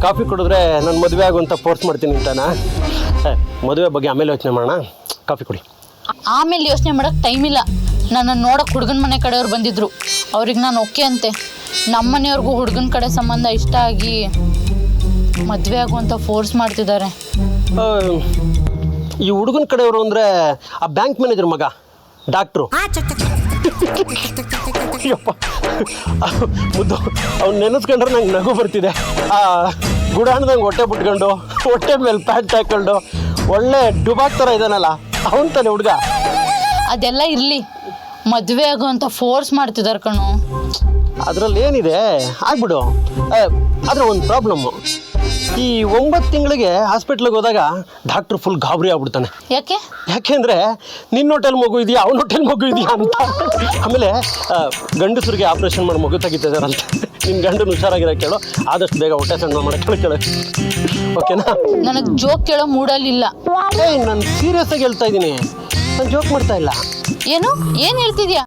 Coffee ಕುಡಿದ್ರೆ ನಾನು ಮದುವೆ ಆಗುವಂತ ಫೋರ್ಸ್ ಮಾಡ್ತೀನಿ ಅಂತಾನ? ಮದುವೆ ಬಗ್ಗೆ ಆಮೇಲೆ ಯೋಚನೆ ಮಾಡೋಣ, ಕಾಫಿ ಕುಡಿ. ಆಮೇಲೆ ಯೋಚನೆ ಮಾಡೋಕ್ಕೆ ಟೈಮ್ ಇಲ್ಲ. ನನ್ನನ್ನು ನೋಡೋಕೆ ಹುಡುಗನ ಮನೆ ಕಡೆಯವ್ರು ಬಂದಿದ್ರು. ಅವ್ರಿಗೆ ನಾನು ಓಕೆ ಅಂತೆ. ನಮ್ಮ ಮನೆಯವ್ರಿಗೂ ಹುಡುಗನ ಕಡೆ ಸಂಬಂಧ ಇಷ್ಟ ಆಗಿ ಮದುವೆ ಆಗುವಂತ ಫೋರ್ಸ್ ಮಾಡ್ತಿದ್ದಾರೆ. ಈ ಹುಡುಗನ ಕಡೆಯವರು ಅಂದರೆ ಆ ಬ್ಯಾಂಕ್ ಮ್ಯಾನೇಜರ್ ಮಗ, ಡಾಕ್ಟ್ರು. ಮುದ್ದು ಅವ್ನು ನೆನೆಸ್ಕೊಂಡ್ರೆ ನಂಗೆ ನಗು ಬರ್ತಿದೆ. ಆ ಗುಡಾಣದಂಗೆ ಹೊಟ್ಟೆ ಬಿಟ್ಕೊಂಡು ಹೊಟ್ಟೆ ಮೇಲೆ ಪ್ಯಾಂಟ್ ಹಾಕೊಂಡು ಒಳ್ಳೆ ಡುಬಾಕ್ ಥರ ಇದ್ದಾನಲ್ಲ, ಅವನ್ ತಾನೆ ಹುಡುಗ. ಅದೆಲ್ಲ ಇರಲಿ, ಮದುವೆ ಆಗುವಂತ ಫೋರ್ಸ್ ಮಾಡ್ತಿದ್ದಾರೆ ಕಣು. ಅದರಲ್ಲಿ ಏನಿದೆ ಆಗ್ಬಿಡು. ಆದರೆ ಒಂದು ಪ್ರಾಬ್ಲಮ್ಮು, ಈ 9 ತಿಂಗಳಿಗೆ ಹಾಸ್ಪಿಟ್ಲಿಗೆ ಹೋದಾಗ ಡಾಕ್ಟ್ರು ಫುಲ್ ಗಾಬರಿ ಆಗ್ಬಿಡ್ತಾನೆ. ಯಾಕೆಂದರೆ ನಿನ್ನ ಹೋಟೆಲ್ ಮಗು ಇದೆಯಾ, ಅವನ ಹೋಟೆಲ್ ಮಗು ಇದೆಯಾ ಅಂತ. ಆಮೇಲೆ ಗಂಡಸರಿಗೆ ಆಪ್ರೇಷನ್ ಮಾಡಿ ಮಗು ತೆಗಿತಿದ್ದಾರಂತ. ನಿನ್ನ ಗಂಡನ ಹುಷಾರಾಗಿರೋ ಕೇಳು, ಆದಷ್ಟು ಬೇಗ ಹೊಟ್ಟೆ ಸಣ್ಣ ಮಾಡೋಕ್ಕೆ ಕೇಳು. ಓಕೆನಾ? ನನಗೆ ಜೋಕ್ ಕೇಳೋ ಮೂಡಲ್ಲಿಲ್ಲ. ನಾನು ಸೀರಿಯಸ್ ಆಗಿ ಹೇಳ್ತಾ ಇದ್ದೀನಿ, ನಾನು ಜೋಕ್ ಮಾಡ್ತಾ ಇಲ್ಲ. ಏನು ಹೇಳ್ತಿದ್ಯಾ?